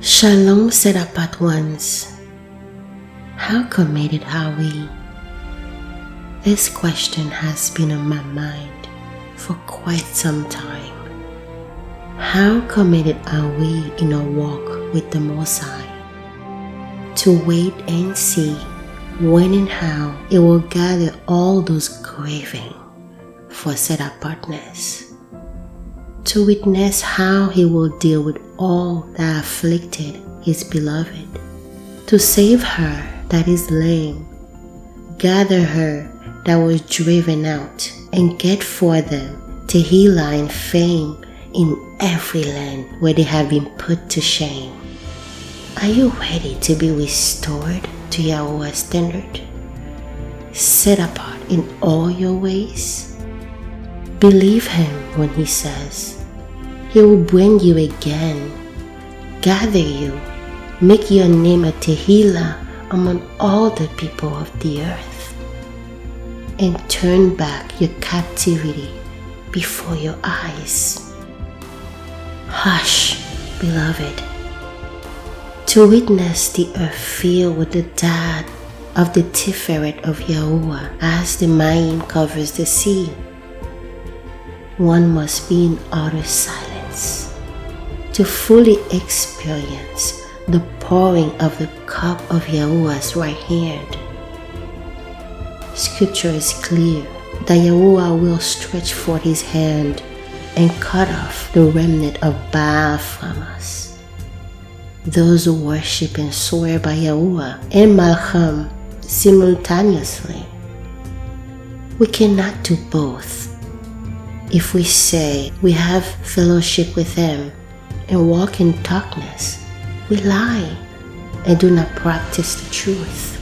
Shalom, set apart ones. How committed are we? This question has been on my mind for quite some time. How committed are we in our walk with the Most High? To wait and see when and how it will gather all those craving for set apartness. To witness how He will deal with all that afflicted His beloved. To save her that is lame, gather her that was driven out, and get for them 𝒕𝐔𝐿𝐴 and fame in every land where they have been put to shame. Are you ready to be restored to YaHUaH standard? Set apart in all your ways? Believe Him when He says He will bring you again, gather you, make your name a 𝒕𝐔𝐿𝐴 among all the people of the earth, and turn back your captivity before your eyes. Hush, beloved, to witness the earth filled with the dead of the Tiferet of YaHUaH as the Mayim covers the sea. One must be in utter silence to fully experience the pouring of the cup of YaHUaH's right hand. Scripture is clear that YaHUaH will stretch forth His hand and cut off the remnant of Baal from us. Those who worship and swear by YaHUaH and Malcham simultaneously. We cannot do both. If we say we have fellowship with Him and walk in darkness, we lie and do not practice the truth.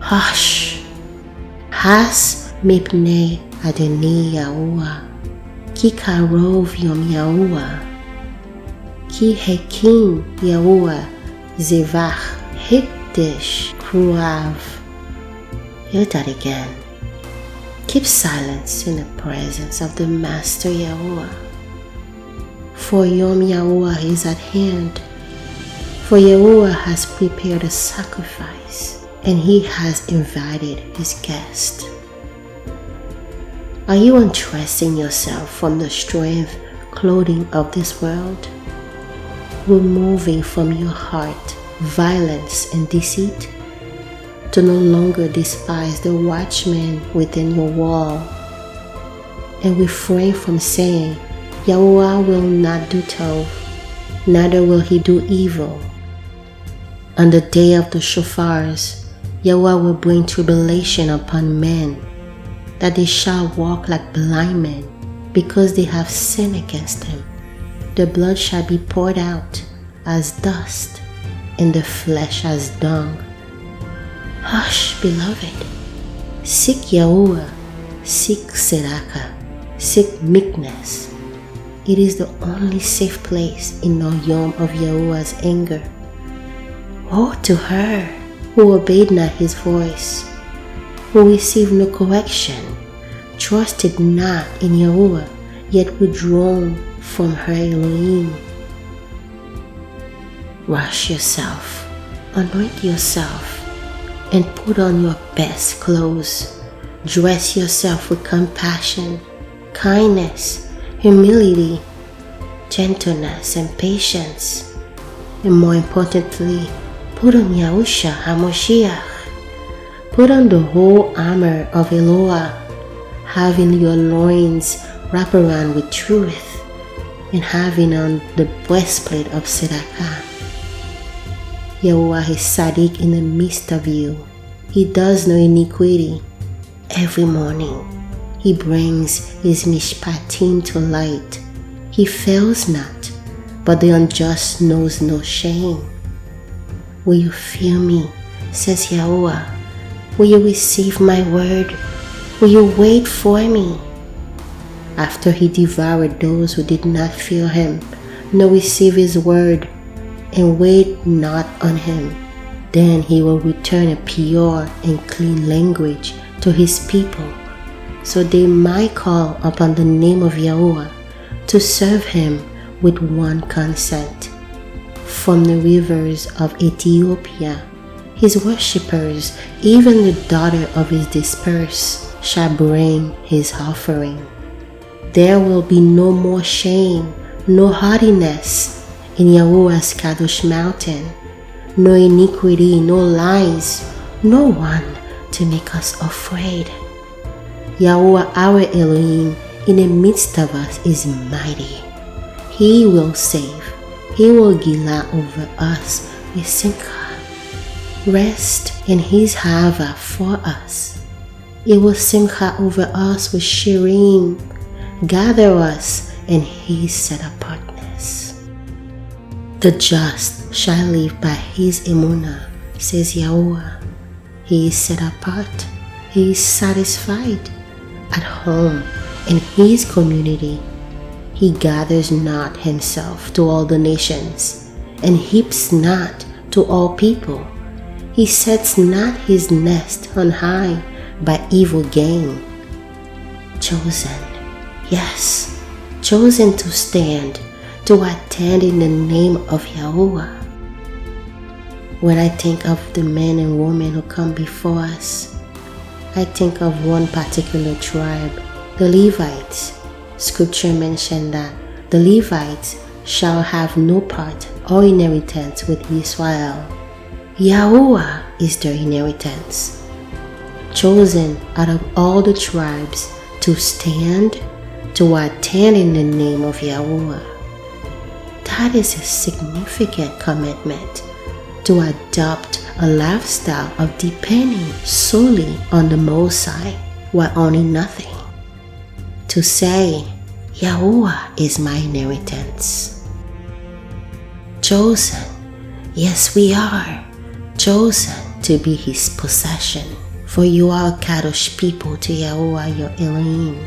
Hush! ♪ Adonai YaHUaH, 𝒃 יום YaHUaH, כי הקים YaHUaH זבח הקדש קרואיו. Hear that again. Keep silence in the presence of the Master YaHUaH. For Yom YaHUaH is at hand. For YaHUaH has prepared a sacrifice, and He has invited His guest. Are you undressing yourself from the strength clothing of this world? Removing from your heart violence and deceit? To no longer despise the watchman within your wall, and refrain from saying, YaHUaH will not do tov, neither will He do evil. On the day of the shofars, YaHUaH will bring tribulation upon men, that they shall walk like blind men, because they have sinned against Him. The blood shall be poured out as dust, and the flesh as dung. Hush, beloved. Seek YaHUaH, seek tzedakah, seek meekness. It is the only safe place in the yom of YaHUaH's anger. Woe to her who obeyed not His voice, who received no correction, trusted not in YaHUaH, yet withdrawn from her Elohim. Wash yourself, anoint yourself, and put on your best clothes. Dress yourself with compassion, kindness, humility, gentleness, and patience. And more importantly, put on Yahusha HaMashiach. Put on the whole armor of Eloah, having your loins wrapped around with truth, and having on the breastplate of tzedakah. YaHUaH is Tzaddik in the midst of you. He does no iniquity. Every morning, He brings His mishpatim to light. He fails not, but the unjust knows no shame. Will you fear me, says YaHUaH? Will you receive my word? Will you wait for me? After He devoured those who did not fear Him, nor receive His word, and wait not on Him, then He will return a pure and clean language to His people, so they might call upon the name of YaHUaH to serve Him with one consent. from the rivers of Ethiopia. His worshippers, even the daughter of his dispersed, shall bring his offering. There will be no more shame, no haughtiness in YaHUaH's Kadosh mountain, no iniquity, no lies, no one to make us afraid. YaHUaH our Elohim in the midst of us is mighty. He will save. He will gila over us with simcha. Rest in his hava for us. He will simcha over us with shirim. Gather us in his set apartness. The just shall live by his emunah, says YaHUaH. He is set apart. He is satisfied at home in his community. He gathers not himself to all the nations, and heaps not to all people. He sets not his nest on high by evil gain. Chosen, yes, chosen to stand, to attend in the name of YaHUaH. When I think of the men and women who come before us, I think of one particular tribe, the Levites. Scripture mentioned that the Levites shall have no part or inheritance with Israel. YaHUaH is their inheritance. Chosen out of all the tribes to stand, to attend in the name of YaHUaH. That is a significant commitment, to adopt a lifestyle of depending solely on the Most High while owning nothing. To say, YaHUaH is my inheritance. Chosen, yes we are, chosen to be his possession. For you are a Kadosh people to YaHUaH your Elohim.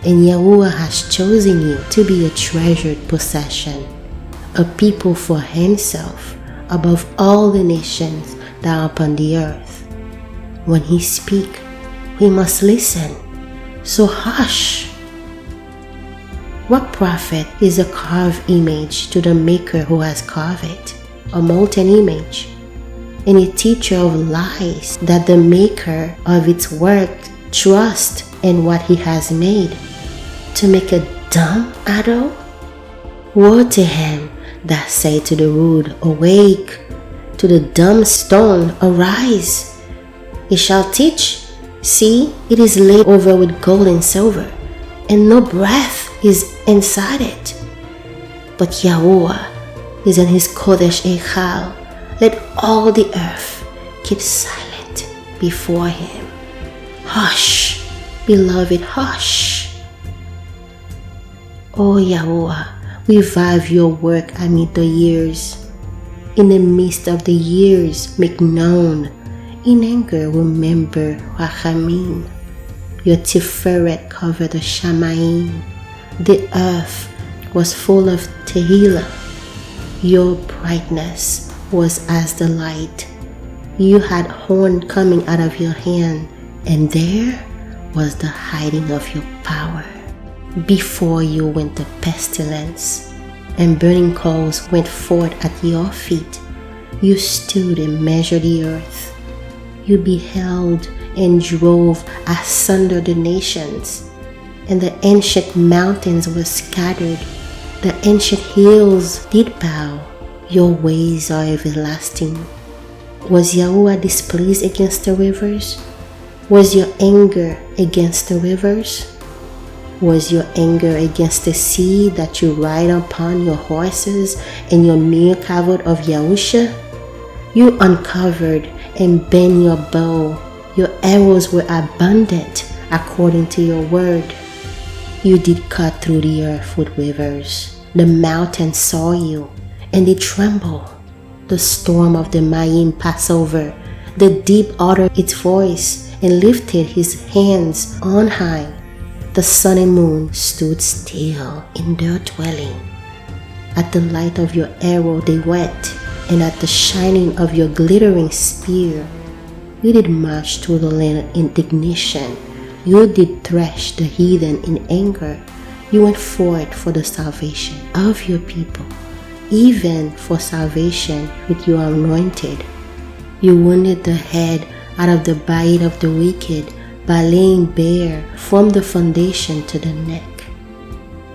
And YaHUaH has chosen you to be a treasured possession, a people for himself above all the nations that are upon the earth. When he speak, we must listen. So hush. What prophet is a carved image to the maker who has carved it, a molten image, and a teacher of lies that the maker of its work trusts in what he has made, to make a dumb idol? Woe to him that say to the wood, awake, to the dumb stone, arise. It shall teach, see, it is laid over with gold and silver, and no breath is inside it. But YaHUaH is in his Kodesh Eichal. Let all the earth keep silent before him. Hush, beloved, hush. O YaHUaH, revive your work amid the years. In the midst of the years, make known. In anger, remember Rachamim. Your Tiferet covered the Shamayim. The earth was full of Tehillah. Your brightness was as the light. You had horn coming out of your hand, and there was the hiding of your power. Before you went the pestilence, and burning coals went forth at your feet. You stood and measured the earth. You beheld and drove asunder the nations, and the ancient mountains were scattered. The ancient hills did bow. Your ways are everlasting. Was YaHUaH displeased against the rivers? Was your anger against the rivers? Was your anger against the sea that you ride upon your horses and your mere kavod of Yahusha? You uncovered and bent your bow. Your arrows were abundant according to your word. You did cut through the earth with rivers. The mountains saw you, and they trembled. The storm of the Mayim passed over. The deep uttered its voice and lifted his hands on high. The sun and moon stood still in their dwelling. At the light of your arrow they went, and at the shining of your glittering spear. You did march through the land in indignation. You did thresh the heathen in anger. You went forth for the salvation of your people. even for salvation with your anointed. You wounded the head out of the bite of the wicked by laying bare from the foundation to the neck.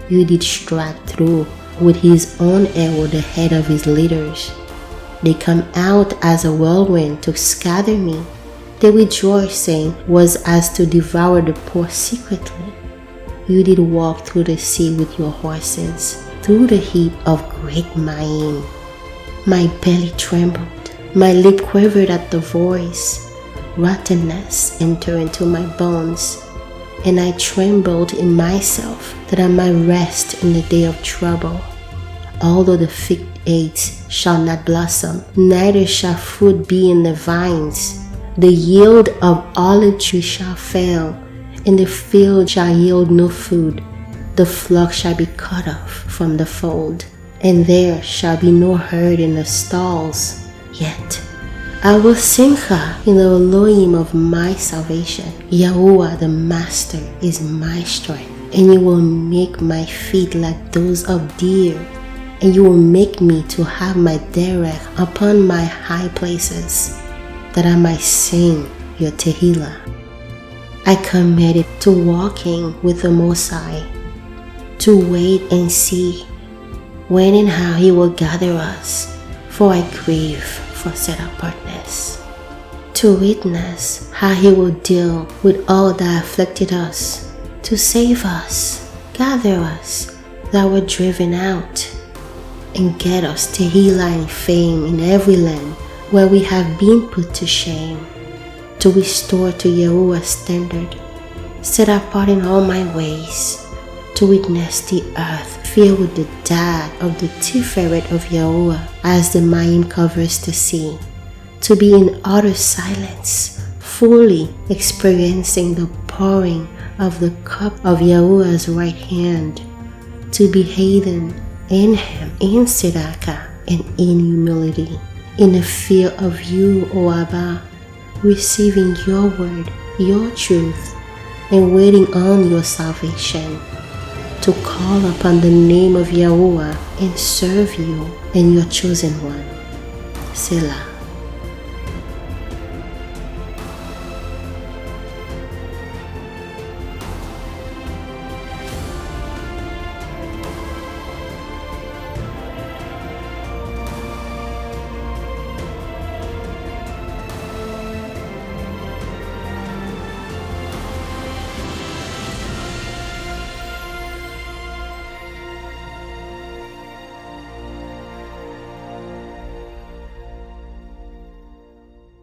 You did strike through with his own arrow the head of his leaders. They come out as a whirlwind to scatter me. Their rejoicing was as to devour the poor secretly. You did walk through the sea with your horses, through the heap of great Mayim. My belly trembled, my lip quivered at the voice. Rottenness entered into my bones, and I trembled in myself that I might rest in the day of trouble. Although the fig figs shall not blossom, neither shall fruit be in the vines. The yield of olive trees shall fail, and the field shall yield no food. The flock shall be cut off from the fold, and there shall be no herd in the stalls. Yet I will sing her in the Elohim of my salvation. YaHUaH the Master is my strength, and you will make my feet like those of deer, and you will make me to have my dearest upon my high places, that I might sing your Tehillah. I committed to walking with the Most High, to wait and see when and how he will gather us, for I crave for set apartness, to witness how he will deal with all that afflicted us, to save us, gather us that were driven out, and get us Tehillah and fame in every land where we have been put to shame, to restore to YaHUaH's standard, set apart in all my ways, to witness the earth filled with the dad of the Tiferet of YaHUaH as the Mayim covers the sea, to be in utter silence, fully experiencing the pouring of the cup of YaHUaH's right hand, to be hidden in him in tzedakah and in humility, in the fear of you, O Abba, receiving your word, your truth, and waiting on your salvation, to call upon the name of YaHUaH and serve you and your chosen one. Selah.